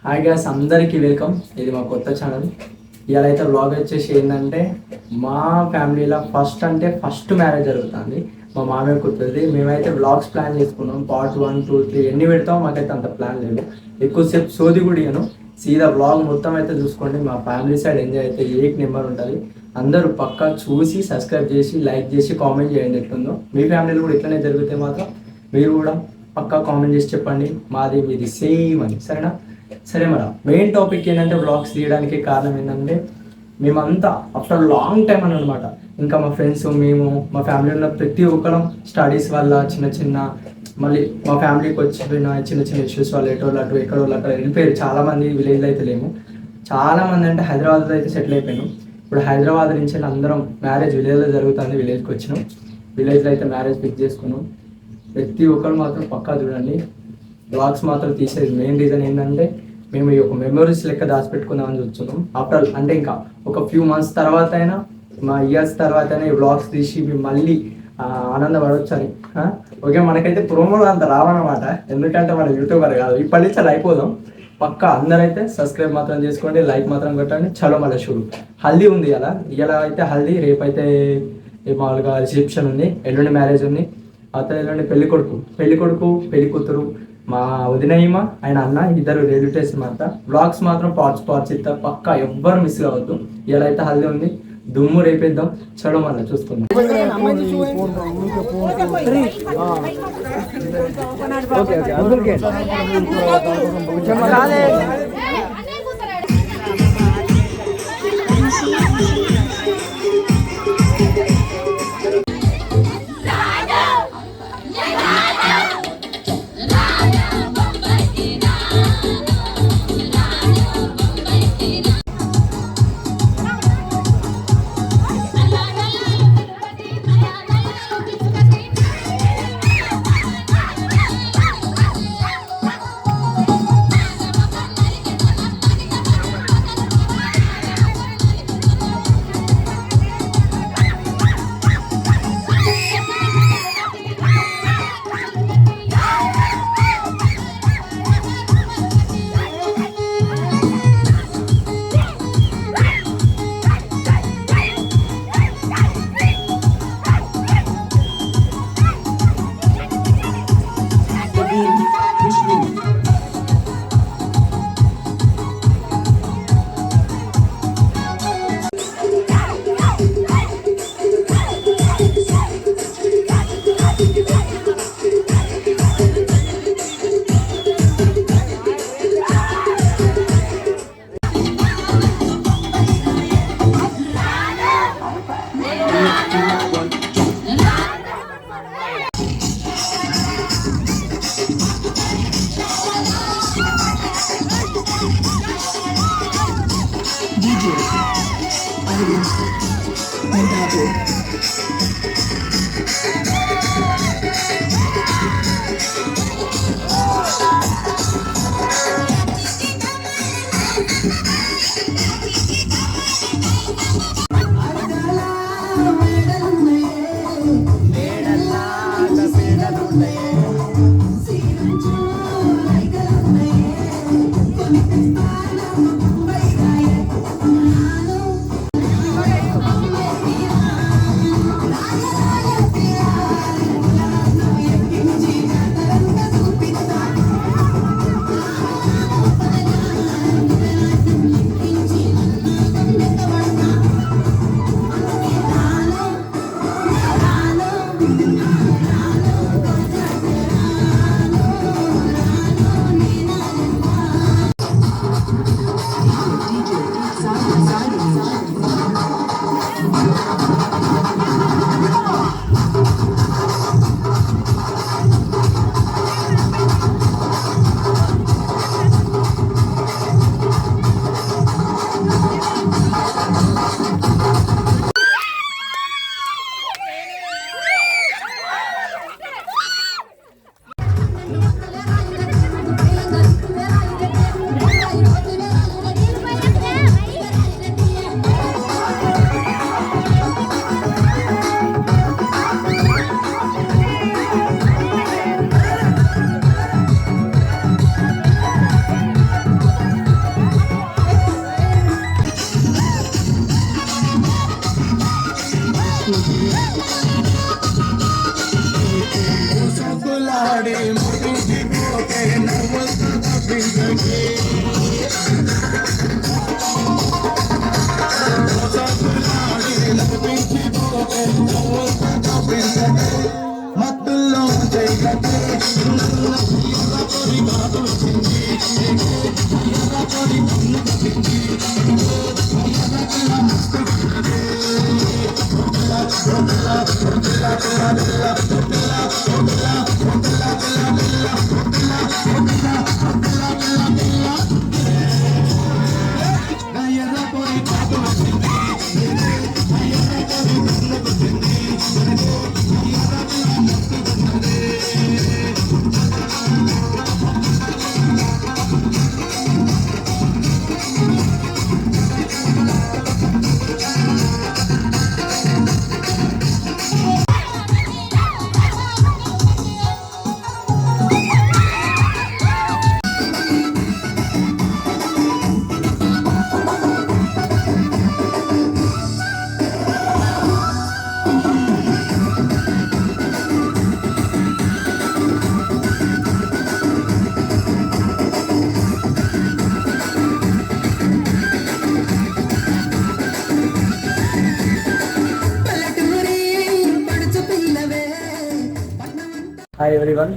Hi guys, అందరికీ welcome. ఇది మా కొత్త ఛానల్. ఇవాళ అయితే వ్లాగ్ వచ్చేసి ఏంటంటే మా ఫ్యామిలీలో ఫస్ట్ మ్యారేజ్ జరుగుతుంది. మా మామయ్య కూతురిది. మేమైతే వ్లాగ్స్ ప్లాన్ చేసుకున్నాం. పార్ట్ 1, 2, 3 ఎన్ని పెడతాం మాకైతే అంత ప్లాన్ లేదు. ఎక్కువసేపు సోది కూడా ఇయ్యను. సీదా వ్లాగ్ మొత్తం అయితే చూసుకోండి. మా ఫ్యామిలీ సైడ్ ఎంజాయ్ అయితే ఏక్ నెంబర్ ఉంటుంది. అందరూ పక్కా చూసి సబ్స్క్రైబ్ చేసి లైక్ చేసి కామెంట్ చేయండి ఎట్లుందో. మీ ఫ్యామిలీలో కూడా ఇట్లనే జరిగితే మాత్రం మీరు కూడా పక్కా కామెంట్ చేసి చెప్పండి మాది మీది సేమ్ అని, సరేనా? సరే, మరి మెయిన్ టాపిక్ ఏంటంటే వ్లాగ్స్ తీయడానికి కారణం ఏంటంటే మేమంతా ఆఫ్టర్ లాంగ్ టైం అని అనమాట. ఇంకా మా ఫ్రెండ్స్, మేము, మా ఫ్యామిలీలో ఉన్న ప్రతి ఒక్కరం స్టడీస్ వల్ల చిన్న మళ్ళీ మా ఫ్యామిలీకి వచ్చిన చిన్న ఇష్యూస్ వల్ల అటు ఎక్కడో అక్కడ వెళ్ళిపోయారు. చాలామంది విలేజ్లో అయితే లేము. చాలామంది అంటే హైదరాబాద్లో అయితే సెటిల్ అయిపోయాను. ఇప్పుడు హైదరాబాద్ నుంచి అందరం మ్యారేజ్ విలేజ్లో జరుగుతుంది. విలేజ్కి వచ్చినాం. విలేజ్లో అయితే మ్యారేజ్ ఫిక్స్ చేసుకున్నాం. ప్రతి ఒక్కరు మాత్రం పక్కా చూడండి. వ్లాగ్స్ మాత్రం తీసేది మెయిన్ రీజన్ ఏంటంటే మేము ఈ ఒక మెమరీస్ లెక్క దాచిపెట్టుకుందామని చూస్తున్నాం. ఆఫ్టర్ అంటే ఇంకా ఒక ఫ్యూ మంత్స్ తర్వాత అయినా, మా ఇయర్స్ తర్వాత అయినా ఈ వ్లాగ్స్ తీసి మేము మళ్ళీ ఆనందపడవచ్చు అని. ఓకే, మనకైతే ప్రోమోలు అంత రావన్నమాట, ఎందుకంటే మన యూట్యూబర్ కాదు. ఇప్పటి నుంచి అలా అయిపోదాం. పక్కా అందరైతే సబ్స్క్రైబ్ మాత్రం చేసుకోండి, లైక్ మాత్రం కొట్టండి. చలో మళ్ళీ షూరు. హల్దీ ఉంది ఇలా అయితే హల్దీ, రేపైతే మామూలుగా రిసెప్షన్ ఉంది, ఎల్లుండి మ్యారేజ్ ఉంది, అతను ఎల్లుండి పెళ్లి కొడుకు పెళ్లి కూతురు, మా వదినయ్యమ ఆయన అన్న ఇద్దరు రిలేటివ్స్ మాట. బ్లాగ్స్ మాత్రం పార్ట్స్ ఇస్తా, పక్కా ఎవ్వరు మిస్ కావద్దు. ఇలా అయితే హల్దీ ఉంది, దుమ్ము రేపేద్దాం. చలో మళ్ళీ చూసుకుందాం. హాయ్ ఎవ్రీవన్,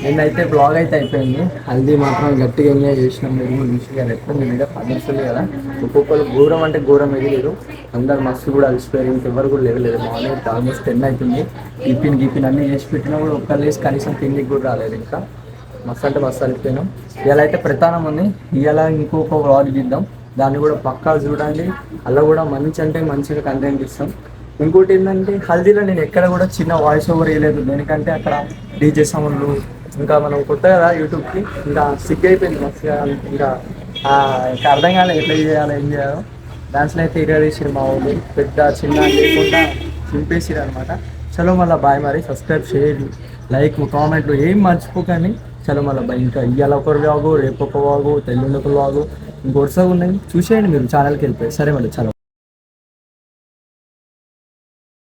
నిన్నైతే బ్లాగ్ అయితే అయిపోయింది. హల్దీ మాత్రం గట్టిగా ఎంజాయ్ చేసినాం. మీరు చూసి ఎప్పుడు మీ మీద పనిస్తుంది కదా. ఒక్కొక్కరు ఘోరం అంటే ఘోరం ఎదిలేరు. అందరు మస్తు కూడా అలసిపోయారు. ఇంకెవరు కూడా లేవలేదు. మార్నింగ్ ఆల్మోస్ట్ 10 అవుతుంది. గిప్పిన్ అన్నీ చేసి పెట్టినా కూడా ఒక్కరు లేసి కనీసం తిండికి కూడా రాలేదు. ఇంకా మస్తు అంటే మస్తు అలిసిపోయినాం. ఇలా అయితే ప్రధానం ఉంది. ఇలా ఇంకొక వ్లాగ్ తీద్దాం, దాన్ని కూడా పక్కా చూడండి. అలా కూడా మంచి అంటే మంచిగా కంటెంట్ ఇస్తాం. ఇంకోటి ఏంటంటే హల్దీలో నేను ఎక్కడ కూడా చిన్న వాయిస్ ఓవర్ వేయలేదు. దేనికంటే అక్కడ డీజే సౌండ్లు, ఇంకా మనం కొత్త కదా యూట్యూబ్కి, ఇంకా సిగ్ అయిపోయింది మస్తుగా. ఇంకా అర్థం కాలేదు ఎట్లా చేయాలో ఏం చేయాలో. డాన్స్లో అయితే ఇరగదీసారు మా వాళ్ళు, పెద్ద చిన్న లేకుండా చింపేసారు అనమాట. చలో మళ్ళీ బాయ్. మరి సబ్స్క్రైబ్ చేయండి, లైక్ కామెంట్లు ఏం మర్చిపోకండి. చలో మళ్ళీ బాయ్. ఇంకా ఇవాళ ఒకరు వాగు, రేపు ఒక వాగు, తెల్లుండి ఒక వాగు, ఇంకొరుసగా ఉన్నాయి చూసేయండి. మీరు ఛానల్కి వెళ్ళిపోయి సరే మళ్ళీ చలో.